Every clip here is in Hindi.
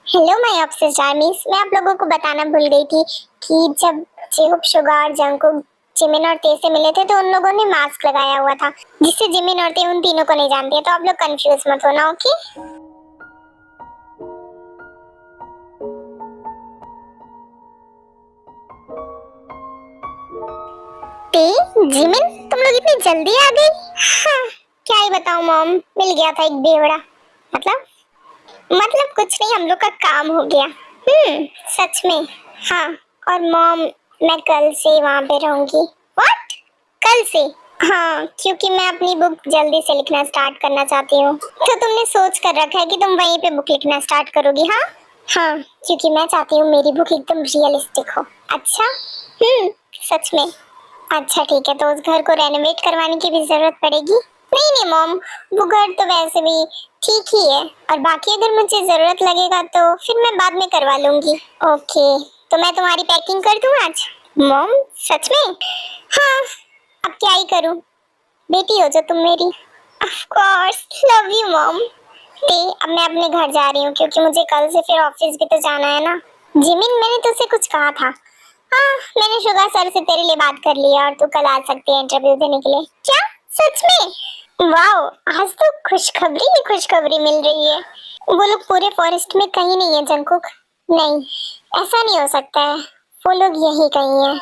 Hello my obsessed आर्मीज। मैं आप लोगों को बताना भूल गई थी कि जब जेहोप, शुगा और जंगकुक जिमिन और ते से मिले थे तो उन लोगों ने मास्क लगाया हुआ था, जिससे जिमिन और ते उन तीनों को नहीं जानते। तो आप लोग कंफ्यूज मत होना, ओके? ते, जिमिन, तुम लोग इतनी जल्दी आ गई? हाँ, क्या ही बताऊं मॉम, मिल गया था एक बेवड़ा। मतलब कुछ नहीं, हम लोग का काम हो गया। सच में। हाँ। और मॉम, मैं कल से वहाँ पे रहूंगी। व्हाट? कल से? हाँ, क्योंकि मैं अपनी बुक जल्दी से लिखना स्टार्ट करना चाहती हूँ। तो तुमने सोच कर रखा है कि तुम वहीं पे बुक लिखना स्टार्ट करोगी? हाँ हाँ, क्योंकि मैं चाहती हूँ मेरी बुक एकदम रियलिस्टिक हो। अच्छा। सच में? अच्छा ठीक है, तो उस घर को रेनोवेट करवाने की भी जरूरत पड़ेगी? नहीं नहीं मॉम, वो घर तो वैसे भी ठीक ही है, और बाकी अगर मुझे जरूरत लगेगा तो फिर मैं बाद में करवा लूंगी। ओके, तो मैं तुम्हारी पैकिंग कर दूं आज? मॉम, सच में? हाँ, अब क्या ही करूं, बेटी हो जो तुम मेरी। Of course, love you mom. अब मैं अपने घर जा रही हूँ क्योंकि मुझे कल से फिर ऑफिस भी तो जाना है ना। जिमिन, मैंने तुझसे कुछ कहा था। हाँ, मैंने शुगा सर से तेरे लिए बात कर ली है और तू कल आ सकती है इंटरव्यू देने के लिए। क्या? सच में? वाओ, आज तो खुशखबरी ही खुशखबरी मिल रही है। वो लोग पूरे फॉरेस्ट में कहीं नहीं है जंगकुक। नहीं, ऐसा नहीं हो सकता है, वो लोग यही कहीं है।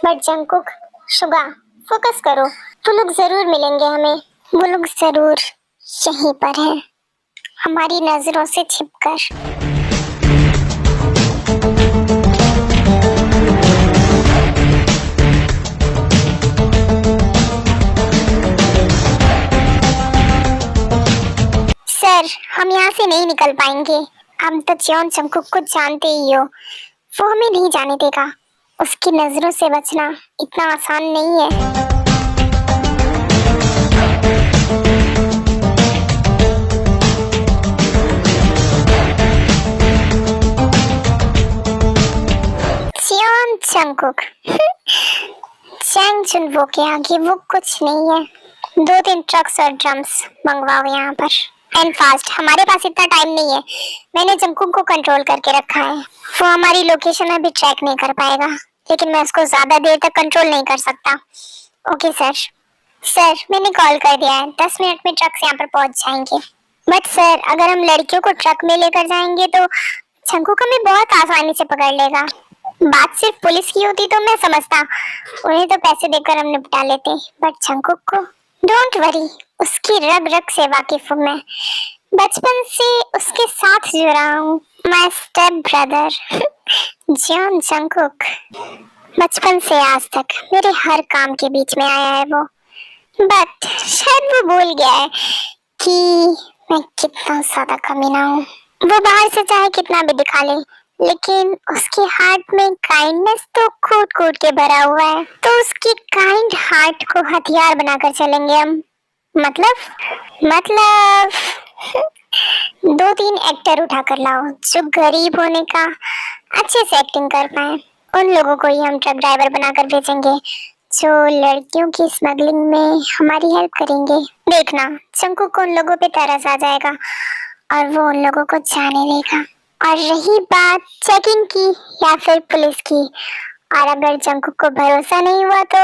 बट जंगकुक, शुगा, फोकस करो, वो लोग जरूर मिलेंगे हमें। वो लोग जरूर यहीं पर हैं, हमारी नजरों से छिपकर। सर, हम यहाँ से नहीं निकल पाएंगे। हम तो जियोन जंगकुक को जानते ही हो, वो हमें नहीं जाने देगा। उसकी नजरों से बचना इतना आसान नहीं है। जियोन जंगकुक, चैंगचुन वो के आगे वो कुछ नहीं है। 2-3 ट्रक्स और ड्रम्स मंगवाओ यहाँ पर, एंड फास्ट। हमारे पास इतना टाइम नहीं है। मैंने जंगकुक को कंट्रोल करके रखा है, वो हमारी लोकेशन अभी ट्रैक नहीं कर पाएगा, लेकिन मैं उसको ज्यादा देर तक कंट्रोल नहीं कर सकता। Okay sir. सर, मैंने कॉल कर दिया है, 10 मिनट में ट्रक्स यहाँ पर पहुंच जाएंगे। बट सर, अगर हम लड़कियों को ट्रक में लेकर जाएंगे तो जंगकुक हमें बहुत आसानी से पकड़ लेगा। बात सिर्फ पुलिस की होती तो मैं समझता, उन्हें तो पैसे देकर हम निपटा लेते, बट जंगकुक को? डोंट वरी, उसकी रग रग से वाकिफ हूँ मैं। बचपन से उसके साथ जुड़ा हूँ। My step brother Jeon Jungkook. बचपन से आज तक मेरे हर काम के बीच में आया है वो। बट शायद वो भूल गया है कि मैं कितना ज्यादा कमीना हूँ। वो बाहर से चाहे कितना भी दिखा ले, लेकिन उसके हार्ट में काइंडनेस तो कूट कूट के भरा हुआ है। तो उसकी काइंड हार्ट को हथियार बनाकर चलेंगे हम। मतलब 2-3 एक्टर उठा कर लाओ जो गरीब होने का अच्छे से एक्टिंग कर पाए। उन लोगों को ही हम ट्रक ड्राइवर बनाकर भेजेंगे जो लड़कियों की स्मगलिंग में हमारी हेल्प करेंगे। देखना, जंगकुक को उन लोगों पे तरस आ जाएगा और वो उन लोगों को जाने देगा। और रही बात चेकिंग की या फिर पुलिस की, और अगर जंगकुक को भरोसा नहीं हुआ तो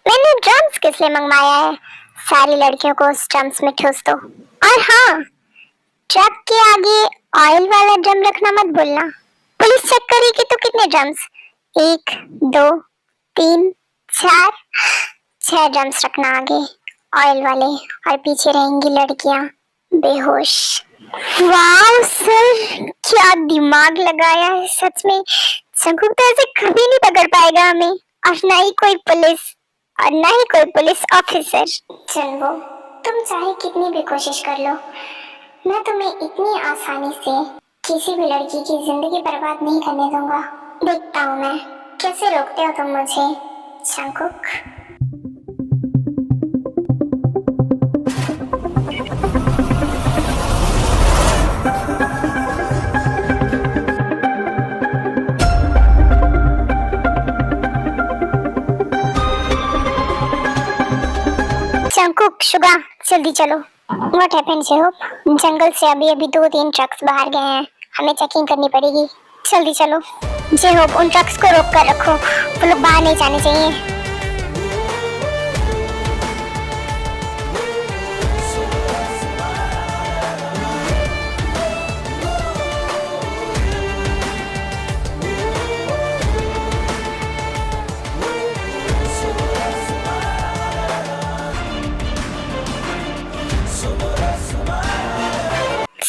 मैंने ड्रम्स किस लिए मंगवाया है, सारी लड़कियों को उस ड्रम्स में ठूस दो। और हाँ, ट्रक के आगे ऑयल वाला ड्रम रखना मत भूलना। पुलिस चेक करेगी तो कितने ड्रम्स? 1, 2, 3, 4, 6 ड्रम्स रखना आगे ऑयल वाले, और पीछे रहेंगी लड़कियां बेहोश। वाह सर, क्या दिमाग लगाया है सच में। जंगकुक तो ऐसे कभी नहीं पकड़ पाएगा हमें, और ना ही कोई पुलिस ऑफिसर। चलो, तुम चाहे कितनी भी कोशिश कर लो, मैं तुम्हें इतनी आसानी से किसी भी लड़की की जिंदगी बर्बाद नहीं करने दूंगा। देखता हूँ मैं कैसे रोकते हो तुम मुझे, जंगकुक। जंगकुक, शुगा, जल्दी चलो। What happened जेहोप? जंगल से अभी अभी 2-3 ट्रक्स बाहर गए हैं हमें चेकिंग करनी पड़ेगी। जल्दी चलो। जे होप उन ट्रक्स को रोक कर रखो, वो लोग बाहर नहीं जाने चाहिए।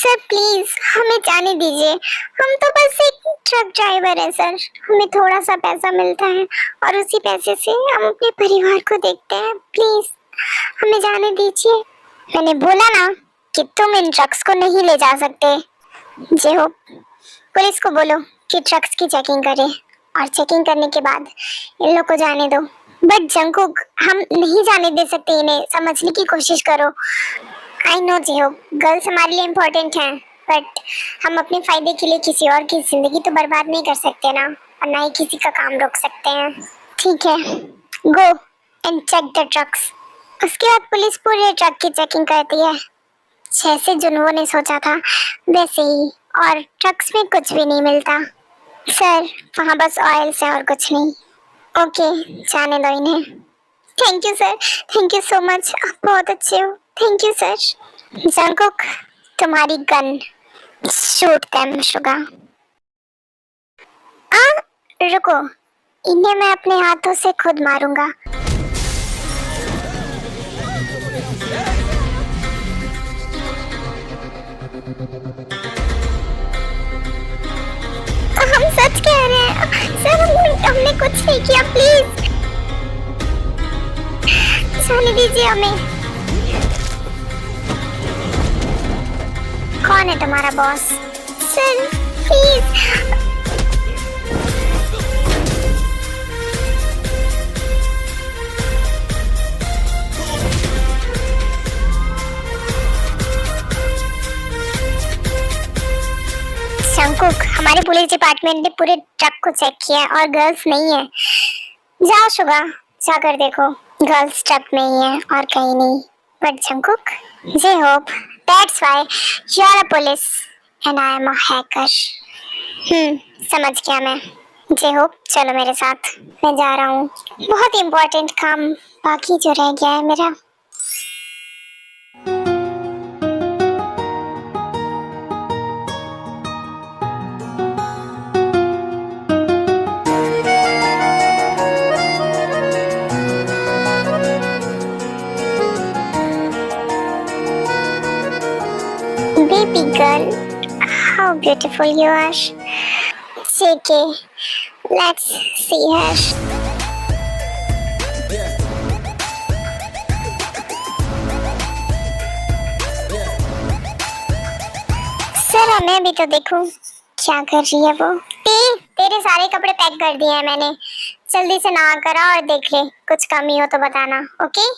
सर प्लीज हमें जाने दीजिए, हम तो बस एक ट्रक ड्राइवर है सर, हमें थोड़ा सा पैसा मिलता है और उसी पैसे से हम अपने परिवार को देखते हैं, प्लीज हमें जाने दीजिए। मैंने बोला ना कि तुम इन ट्रक्स को नहीं ले जा सकते। जे हो पुलिस को बोलो कि ट्रक्स की चेकिंग करे और चेकिंग करने के बाद इन लोग को जाने दो। बट जंकुक, हम नहीं जाने दे सकते इन्हें, समझने की कोशिश करो। आई नो जियो, गर्ल्स हमारे लिए इम्पोर्टेंट हैं, बट हम अपने फायदे के लिए किसी और की जिंदगी तो बर्बाद नहीं कर सकते ना, और ना ही किसी का काम रोक सकते हैं। ठीक है, go and check the trucks. उसके बाद पुलिस पूरे ट्रक की चेकिंग करती है, जैसे जुनवो ने सोचा था वैसे ही, और ट्रक्स में कुछ भी नहीं मिलता। सर वहाँ बस ऑयल से और कुछ नहीं। ओके, जाने दो इन्हें। Thank you sir, thank you so much, आप बहुत अच्छे हो। Thank you sir. जंकुक, तुम्हारी गन। Shoot them Suga. आ रुको, इन्हें मैं अपने हाथों से खुद मारूंगा। हम सच कह रहे हैं सर, हमने कुछ नहीं किया, प्लीज जाने दीजिए हमें। कौन है तुम्हारा बॉस? Sir please. शंकुक, हमारे पुलिस डिपार्टमेंट ने पूरे ट्रक को चेक किया और गर्ल्स नहीं है। जाओ शुगा, जाकर देखो, गर्ल्स ट्रक में ही है और कहीं नहीं। बट शंकुक, जे hope that's why you are a police and I am a hacker. समझ गया मैं। जे होप चलो मेरे साथ, मैं जा रहा हूँ, बहुत इंपॉर्टेंट काम बाकी जो रह गया है मेरा। Baby girl, how beautiful you are. JK, let's see her. Sir हमें भी तो देखो क्या कर रही है वो। तेरे सारे कपड़े पैक कर दिए हैं मैंने, जल्दी से नहा कर आ और देख ले, कुछ कमी हो तो बताना। ओके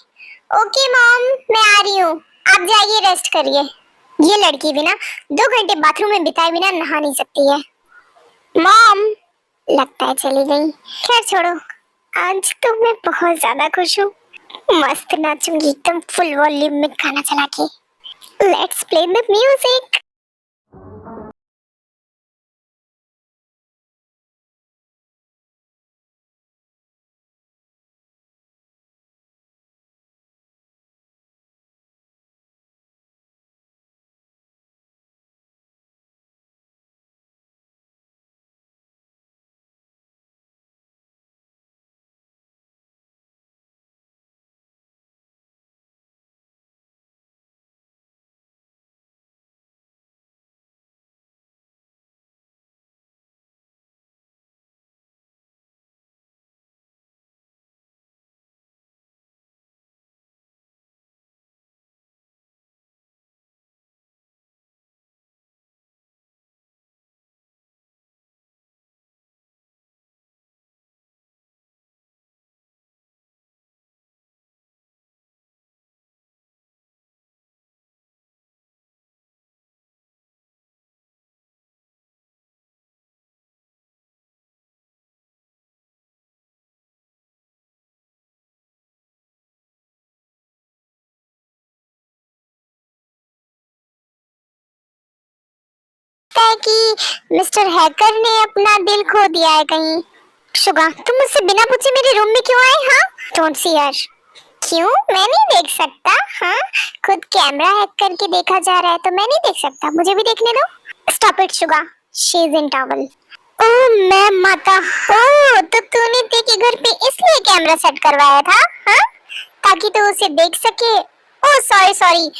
ओके मॉम, मैं आ रही हूँ, आप जाइए रेस्ट करिए। ये लड़की भी ना 2 घंटे बाथरूम में बिताए बिना नहा नहीं सकती है। मॉम, लगता है चली गई। खैर छोड़ो, आज तो मैं बहुत ज्यादा खुश हूँ, मस्त नाचूंगी एकदम फुल वॉल्यूम में गाना चला के। Let's play the music. लगता है कि मिस्टर हैकर ने अपना दिल खो दिया है कहीं। शुगा, तुम मुझसे बिना पूछे मेरे रूम में क्यों आए? हाँ, डोंट सी हर। क्यों? मैं नहीं देख सकता? हाँ, खुद कैमरा हैक करके देखा जा रहा है तो मैं नहीं देख सकता? मुझे भी देखने दो। Stop it Suga, she is in towel. Oh मैं माता हो, तो तूने ते के घर पे इसलिए कैमरा सेट करवाया था? हाँ, ताकि तू उसे देख सके। ओह सॉरी सॉरी,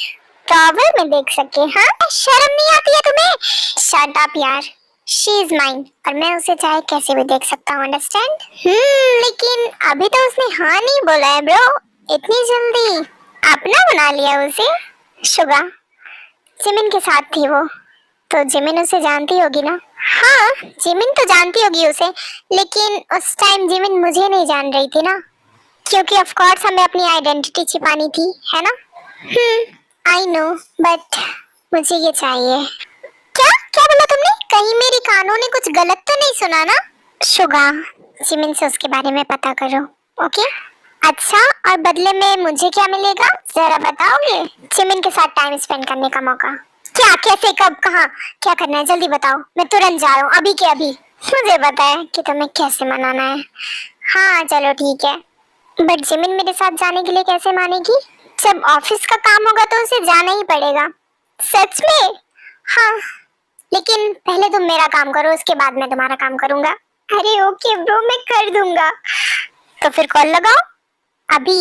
टॉवल में देख सके। हाँ, शर्म नहीं आती है तुम्हें? शट अप यार, शी इज माइन और मैं उसे चाहे कैसे भी देख सकता हूँ, अंडरस्टैंड? लेकिन अभी तो उसने हाँ नहीं बोला है ब्रो, इतनी जल्दी अपना बना लिया उसे? शुगा, जिमिन के साथ थी वो, तो जिमिन उसे जानती होगी ना? हाँ, जिमिन तो जानती होगी उसे, लेकिन उस टाइम जिमिन मुझे नहीं जान रही थी ना, क्योंकि ऑफ कोर्स हमें अपनी आइडेंटिटी छिपानी थी, है ना? आई नो, बट मुझे ये चाहिए। क्या क्या बोला तुमने? कहीं मेरी कानों ने कुछ गलत तो नहीं सुना ना? शुगा, जिमिन से उसके बारे में पता करो, ओके? अच्छा, और बदले में मुझे क्या मिलेगा जरा बताओगे? जिमिन के साथ टाइम स्पेंड करने का मौका। क्या, कैसे, कब, कहाँ, क्या करना है जल्दी बताओ, मैं तुरंत जा रहा हूँ अभी के अभी। मुझे पता है कि तुम्हें कैसे मनाना है। हाँ चलो ठीक है, बट जिमिन मेरे साथ जाने के लिए कैसे मानेगी? जब ऑफिस का काम होगा तो उसे जाना ही पड़ेगा। सच में? हाँ, लेकिन पहले तुम मेरा काम करो, उसके बाद मैं तुम्हारा काम करूंगा। अरे ओके ब्रो, मैं कर दूंगा। तो फिर कॉल लगाओ अभी।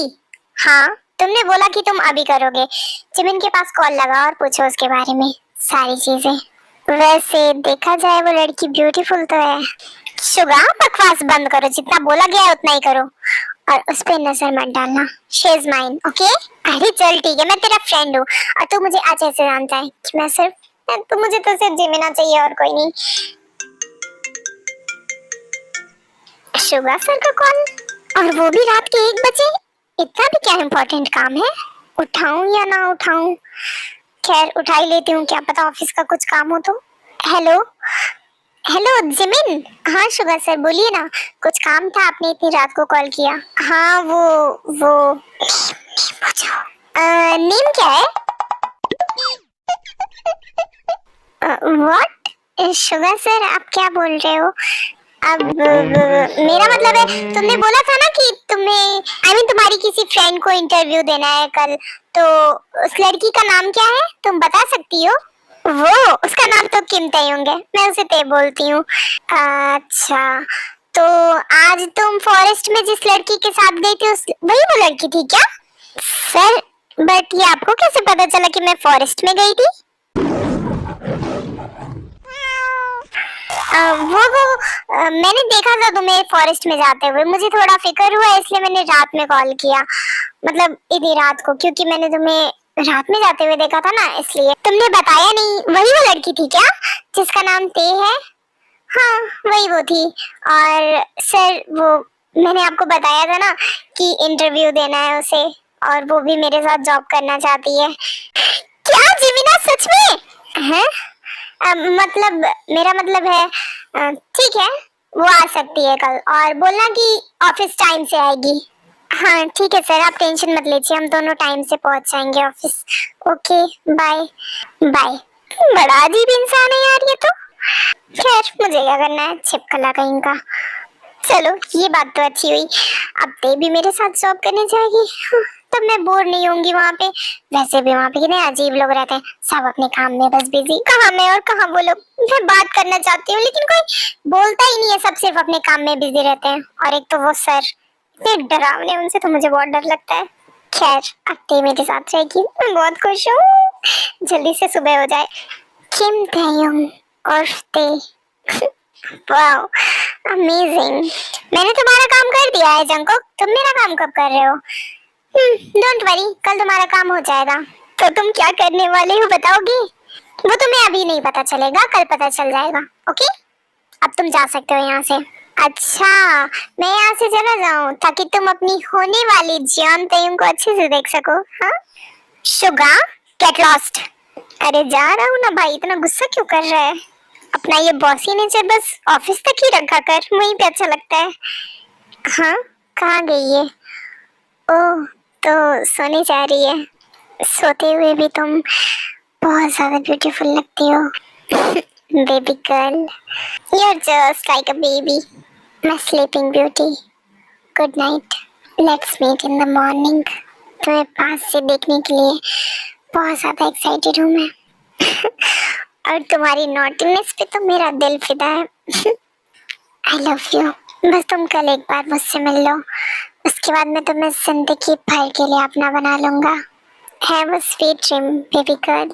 हाँ, तुमने बोला कि तुम अभी करोगे। जिमिन के पास कॉल लगाओ और पूछो उसके बारे में सारी चीजें। वैसे देखा जाए वो लड़की ब्यूटीफुल तो है। शुगा, बकवास बंद करो, जितना बोला गया है उतना ही करो और उस पे नजर मत डालना। She is mine, okay? अरे चल ठीक है, मैं तेरा फ्रेंड हूँ और तू मुझे अच्छे से जानता है कि मुझे तो सिर्फ जिमिना चाहिए और कोई नहीं। शुगा सर का कॉल, और वो भी रात के 1 बजे। इतना भी क्या इम्पोर्टेंट काम है? उठाऊं या ना उठाऊं? खैर उठा ही लेती हूँ, क्या पता ऑफिस का कुछ काम हो तो। Hello hello Jimin. हाँ शुगा सर बोलिए ना, कुछ काम था, आपने इतनी रात को कॉल किया। हाँ वो नेम क्या है? व्हाट? शुगा सर आप क्या बोल रहे हो? अब मेरा मतलब है, तुमने बोला था ना कि तुम्हें तुम्हारी किसी फ्रेंड को इंटरव्यू देना है कल, तो उस लड़की का नाम क्या है, तुम बता सकती हो? वो, उसका नाम तो किम तयंग है, मैं उसे ते बोलती हूँ। अच्छा, तो आज तुम फॉरेस्ट में जिस लड़की के साथ गई थी वही वो लड़की थी क्या? सर, बट ये आपको कैसे पता चला कि मैं फॉरेस्ट में गई थी? मैंने देखा था तुम्हें फॉरेस्ट में जाते हुए, मुझे थोड़ा फिक्र हुआ इसलिए मैंने रात में कॉल किया, मतलब इतनी रात को, क्योंकि मैंने तुम्हें रात में जाते हुए देखा था ना, इसलिए। तुमने बताया नहीं, वही वो लड़की थी क्या जिसका नाम ते है? हाँ वही वो थी। और सर वो मैंने आपको बताया था ना कि इंटरव्यू देना है उसे, और वो भी मेरे साथ जॉब करना चाहती है। क्या जिमिना, सच में? है मतलब मेरा मतलब है, ठीक है वो आ सकती है कल, और बोलना कि ऑफिस टाइम से आएगी। हाँ ठीक है सर, आप टेंशन मत लीजिए, हम दोनों टाइम से पहुंच जाएंगे ऑफिस। Okay bye bye. बड़ा अजीब इंसान है यार ये तो। खैर मुझे क्या करना है, छिपकला कहीं का। चलो ये बात तो अच्छी हुई, अब ते भी मेरे साथ जॉब करने जाएगी, तब मैं बोर नहीं होंगी वहाँ पे। वैसे भी वहाँ पे कितने अजीब लोग रहते हैं, सब अपने काम में बस बिजी। कहाँ मैं और कहाँ वो लोग, मैं बात करना चाहती हूँ लेकिन कोई बोलता ही नहीं है, सब सिर्फ अपने काम में बिजी रहते हैं। और एक तो वो सर इतने डरावने, उनसे तो मुझे बहुत डर लगता है। खैर अब ते मेरे साथ रहेगी, मैं बहुत खुश हूँ, जल्दी से सुबह हो जाए। किम तयंग और ते, वाओ अमेजिंग। मैंने तुम्हारा काम कर दिया है जंगकुक, तुम मेरा काम कब कर रहे हो? डोंट वरी, कल तुम्हारा काम हो जाएगा। तो तुम क्या करने वाले हो बताओगे? वो तुम्हें अभी नहीं पता चलेगा, कल पता चल जाएगा। ओके, अब तुम जा सकते हो यहाँ से। अच्छा, मैं यहाँ से चला जाऊँ ताकि तुम अपनी होने वाली जियान तयंग को अच्छे से देख सको? हाँ शुगा, गेट लॉस्ट। अरे जा रहा हूँ ना भाई, इतना गुस्सा क्यों कर रहा है? अपना ये बॉसी नेचर बस ऑफिस तक ही रखा कर, वहीं पे अच्छा लगता है। हाँ कहाँ गई है? ओह तो सोने जा रही है, सोते हुए भी तुम बहुत ज्यादा ब्यूटीफुल लगती हो। baby girl. You're just like a baby. My sleeping beauty. Good night. Let's meet in the morning. तुम्हें पास से देखने के लिए बहुत ज़्यादा एक्साइटेड हूँ मैं। और तुम्हारी नॉटीनेस पे तो मेरा दिल फिदा है। I love you. बस तुम कल एक बार मुझसे मिल लो, उसके बाद मैं तुम्हें जिंदगी भर के लिए अपना बना लूंगा। Have a sweet dream, baby girl.